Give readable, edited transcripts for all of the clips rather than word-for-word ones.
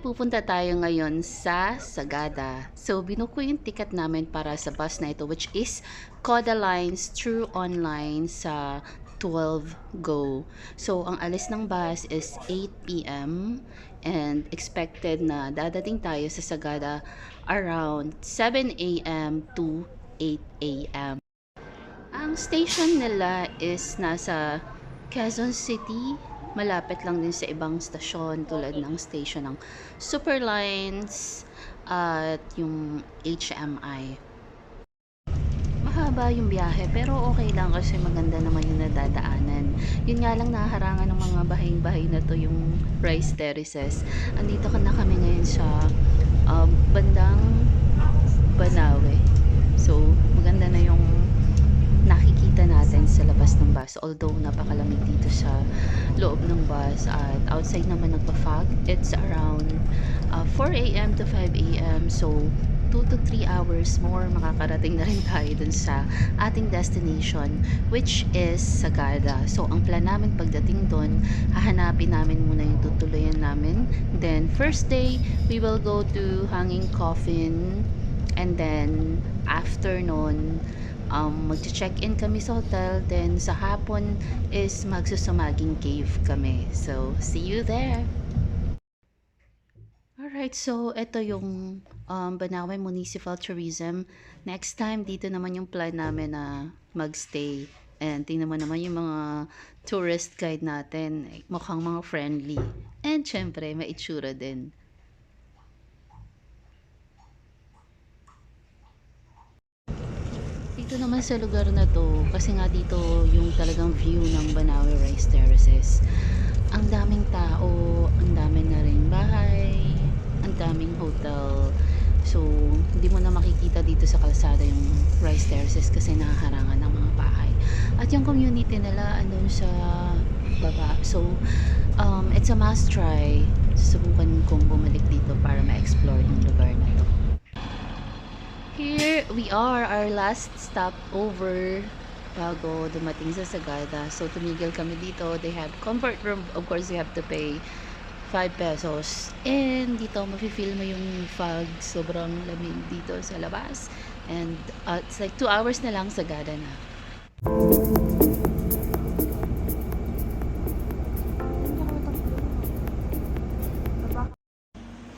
pupunta tayo ngayon sa Sagada. So, binuko yung ticket namin para sa bus na ito, which is Coda Lines through online sa 12 Go. So, ang alis ng bus is 8 p.m. and expected na dadating tayo sa Sagada around 7 a.m. to 8 a.m. Ang station nila is nasa Quezon City. Malapit lang din sa ibang stasyon tulad ng station ng Superlines at yung HMI. Mahaba yung biyahe pero okay lang kasi maganda naman yung nadadaanan. Yun nga lang naharangan ng mga bahay-bahay na to yung rice terraces. Andito na kami ngayon sa bandang Banawe. So maganda na yung nakikita natin sa labas ng bus, although napakalamig dito sa loob ng bus at outside naman nagpa-fog. It's around 4 a.m. to 5 a.m. so 2 to 3 hours more makakarating na rin tayo dun sa ating destination, which is Sagada. So ang plan namin pagdating dun, hahanapin namin muna yung tutuluyan namin. Then first day we will go to Hanging Coffin, and then after nun mag-check-in kami sa hotel, then sa hapon is magsusumaging cave kami. So, see you there! Alright, so ito yung Banawe Municipal Tourism. Next time, dito naman yung plan namin na magstay. And tingnan mo naman yung mga tourist guide natin. Mukhang mga friendly. And syempre, maitsura din. Dito naman sa lugar na to, kasi nga dito yung talagang view ng Banawe Rice Terraces. Ang daming tao, ang daming na rin bahay, ang daming hotel. So, hindi mo na makikita dito sa kalsada yung Rice Terraces kasi nakaharangan ng mga bahay. At yung community nila, andun sa baba. So, it's a must try. Subukan kong bumalik dito para ma-explore yung lugar na to. Here we are, our last stop over bago dumating sa Sagada. So, tumigil kami dito. They have comfort room. Of course, you have to pay 5 pesos. And dito, mafe-feel mo yung fog. Sobrang lamig dito sa labas. And it's like 2 hours na lang Sagada na.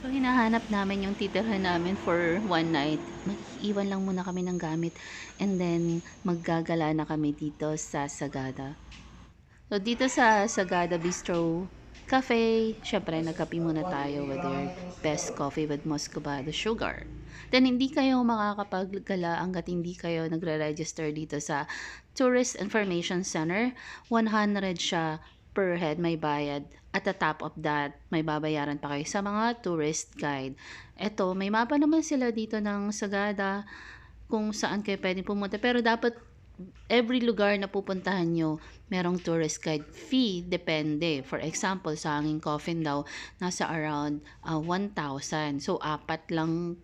So, hinahanap namin yung titirhan namin for one night. Mag-iwan lang muna kami ng gamit and then maggagala na kami dito sa Sagada. So, dito sa Sagada Bistro Cafe, syempre nagkape muna tayo with your best coffee with Muscovado sugar. Then, hindi kayo makakapaggala hanggat hindi kayo nagre-register dito sa Tourist Information Center. 100 siya per head, may bayad. At the top of that, may babayaran pa kayo sa mga tourist guide. Eto, may mapa naman sila dito ng Sagada kung saan kayo pwedeng pumunta. Pero dapat every lugar na pupuntahan nyo, merong tourist guide fee. Depende. For example, sa Hanging Coffin daw, nasa around 1,000. So, 4 lang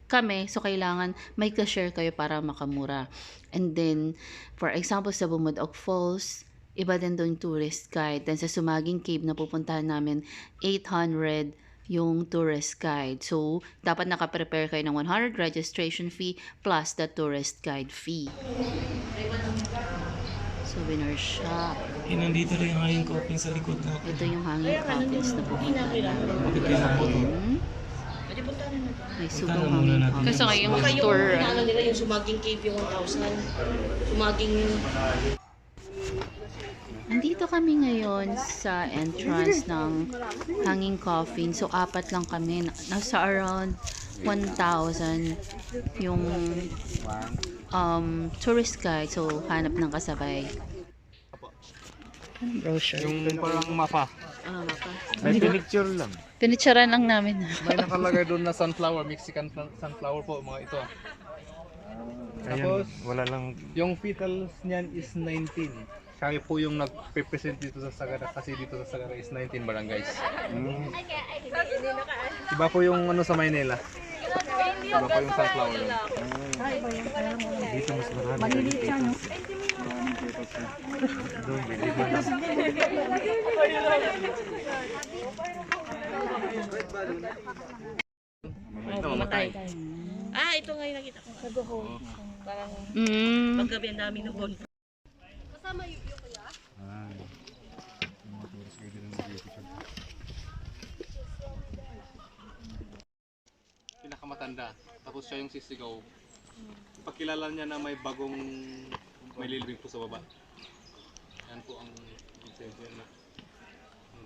kami. So, kailangan may ka-share kayo para makamura. And then, for example, sa Bumudok Falls, iba din doon tourist guide. Then sa Sumaging Cave na pupuntahan namin, 800 yung tourist guide. So, dapat nakaprepare kayo ng 100 registration fee plus the tourist guide fee. Souvenir shop. Nandito rin yung hanging coffin sa likod natin. Ito yung hanging coffins na pupuntahan namin. May subong hanging coffins. Kasi nga yung tour, ano nila, yung Sumaging Cave yung 1,000. Sumaging... Andito kami ngayon sa entrance ng Hanging Coffin. So, 4 lang kami. Nasa around 1,000 yung tourist guide. So, hanap ng kasabay. Brochure. Yung parang mapa. Ano mapa? May picture lang. Pinicturean lang namin. May nakalagay doon na sunflower, Mexican sunflower po mga ito. Tapos, Wala lang. yung petals niyan is 19. Kaya po yung nagpe-present dito sa Sagada kasi dito sa Sagada is 19 barangays. Iba po yung ano sa Maynila. Iba po yung sunflower. Dito mas marami. Maliliit siya, no? Doon, Mamatay. Ito nga yung nakita ko. Parang paggabi ang dami ng bonfire. Pinakamatanda. Tapos siya yung sisigaw. Pagkilala niya na may bagong may lilibing po sa baba. Yan po ang intention na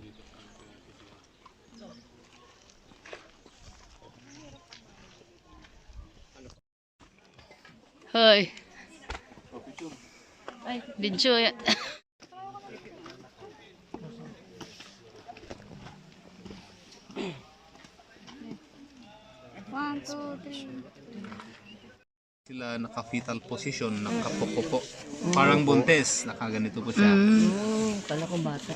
dito. Hoy. Video yan. Sila naka-fetal position, nakapopo. Parang buntes, nakaganito po siya. Kala ko bata.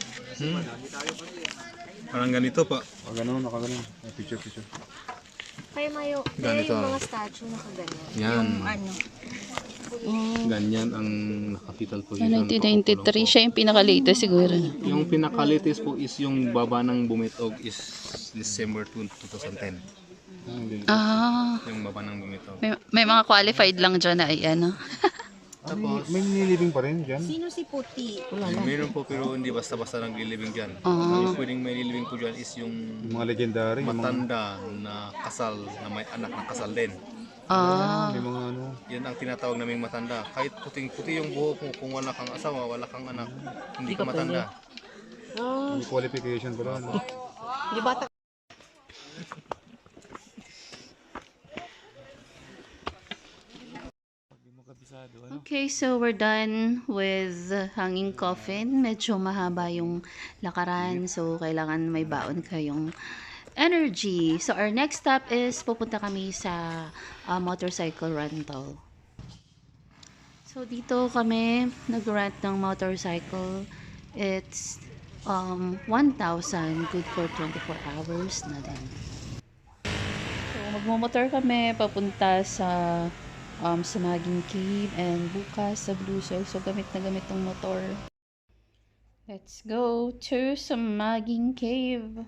Parang ganito po. Nakaganon. Picture. Kaya mayo, Ganito. yung mga statue na kaganyan. Yan. Ano? Ganyan ang naka-fetal position. 1993, siya yung pinaka-latest siguro. Yung pinaka-latest po is yung baba ng bumitog is December 2010. Ah, Yung baba ng bumitog. may mga qualified lang dyan na ano. Tapos, May nililibing pa rin dyan. Sino si Puti? meron po pero hindi basta-basta naglilibing dyan. Ah. Yung pwedeng may nilibing po dyan is yung Yung mga legendary. Yung mga, matanda na kasal, na may anak na kasal din. Ah, may mga ano. Yan ang tinatawag naming matanda. Kahit puting-puti yung buhok mo, kung wala kang asawa, wala kang anak, hindi ka matanda. May qualification pa rin. Di bata. okay, so we're done with hanging coffin. Medyo mahaba yung lakaran, so kailangan may baon kayong energy. So our next stop is pupunta kami sa motorcycle rental. So dito kami nag-rent ng motorcycle. It's 1,000, good for 24 hours na din. So magmumotor kami papunta sa Sumaging Cave and bukas sa Blue Soul. So gamit na gamit tong motor. Let's go to Sumaging Cave.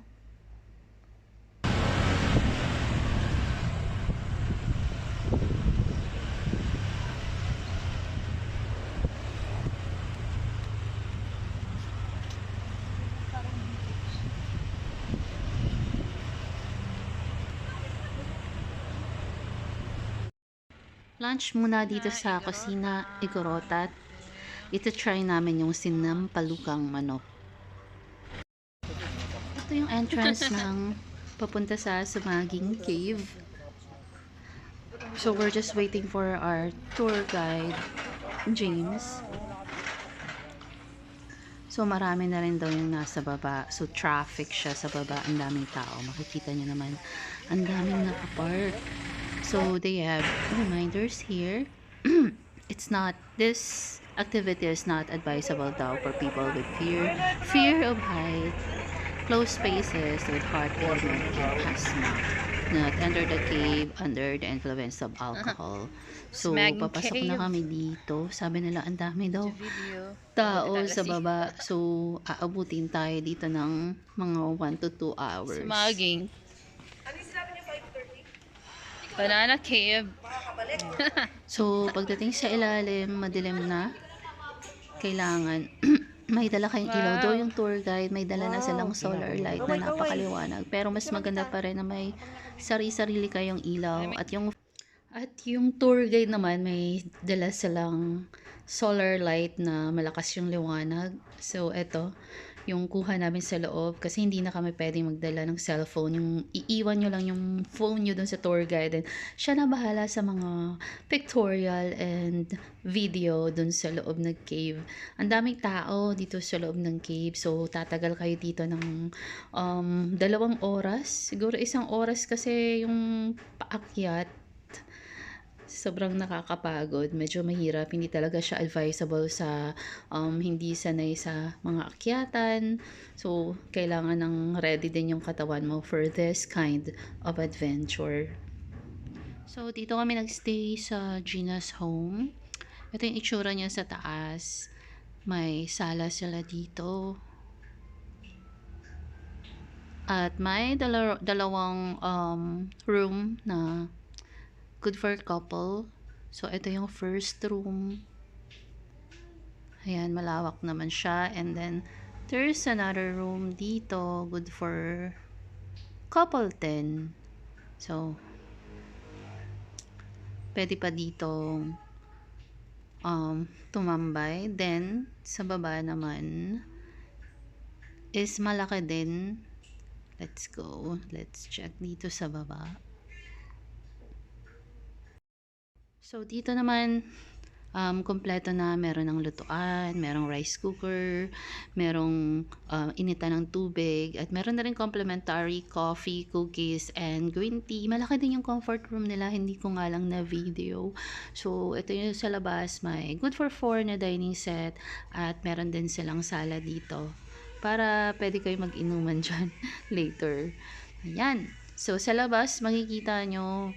Lunch muna dito sa Kusina Igorotat. Ito try namin yung sinampalukang manok. Ito yung entrance ng papunta sa Sumaging Cave. So we're just waiting for our tour guide, James. So marami na rin daw yung nasa baba. So traffic siya sa baba. Ang daming tao. Makikita nyo naman. Ang daming nakapark. So they have reminders here. This activity is not advisable daw for people with fear of height, closed spaces with heart ailment and asthma. Not enter the cave under the influence of alcohol. So papasok na kami dito. Sabi nila ang dami daw tao sa baba. So aabutin tayo dito ng mga 1 to 2 hours. Sumaging. Banana Cave. So, pagdating sa ilalim, madilim na. Kailangan may dala kayong ilaw. Though yung tour guide, may dala na silang solar light na napakaliwanag. Pero mas maganda pa rin na may sarili kayong ilaw. At yung tour guide naman, may dala silang solar light na malakas yung liwanag. So, eto yung kuha namin sa loob kasi hindi na kami pwedeng magdala ng cellphone. Yung iiwan nyo lang yung phone nyo dun sa tour guide and siya na bahala sa mga pictorial and video dun sa loob ng cave. Ang daming tao dito sa loob ng cave, so tatagal kayo dito ng 2 oras, siguro 1 oras kasi yung paakyat sobrang nakakapagod, medyo mahirap, hindi talaga siya advisable sa hindi sanay sa mga akyatan. So kailangan ng ready din yung katawan mo for this kind of adventure. So dito kami nagstay sa Gina's home. Ito yung itsura niya sa taas, may sala sila dito At may dalawang room na good for couple. So, ito yung first room. Ayan, malawak naman siya. And then, there's another room dito. Good for couple 10. So, pwede pa dito tumambay. Then, sa baba naman is malaki din. Let's go. Let's check dito sa baba. So, dito naman, kompleto na. Meron ng lutuan, merong rice cooker, merong initan ng tubig, at meron na rin complimentary coffee, cookies, and green tea. Malaki din yung comfort room nila, hindi ko nga lang na video. So, ito yung sa labas, may good for 4 na dining set, at meron din silang sala dito para pwede kayo mag-inuman dyan later. Ayan. So, sa labas, makikita nyo,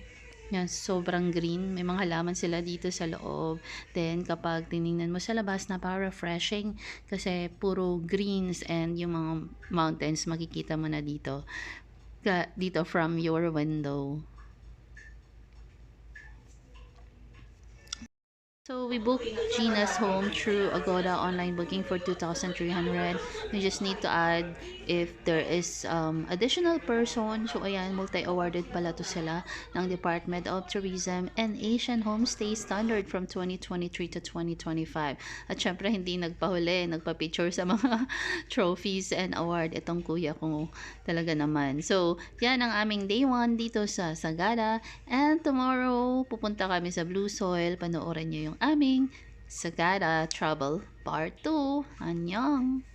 yan, sobrang green. May mga halaman sila dito sa loob. Then, kapag tinignan mo sa labas, napaka-refreshing kasi puro greens and yung mga mountains makikita mo na dito. Dito from your window. So, we booked Gina's home through Agoda online booking for 2,300. You just need to add if there is additional person. So, ayan, multi-awarded pala to sila ng Department of Tourism and Asian Homestay Standard from 2023 to 2025. At syempre, hindi nagpahuli, nagpa-picture sa mga trophies and award. Itong kuya ko talaga naman. So, yan ang aming day 1 dito sa Sagada. And tomorrow, pupunta kami sa Blue Soil. Panoorin nyo yung aming Sagada Travel Part 2. Annyeong!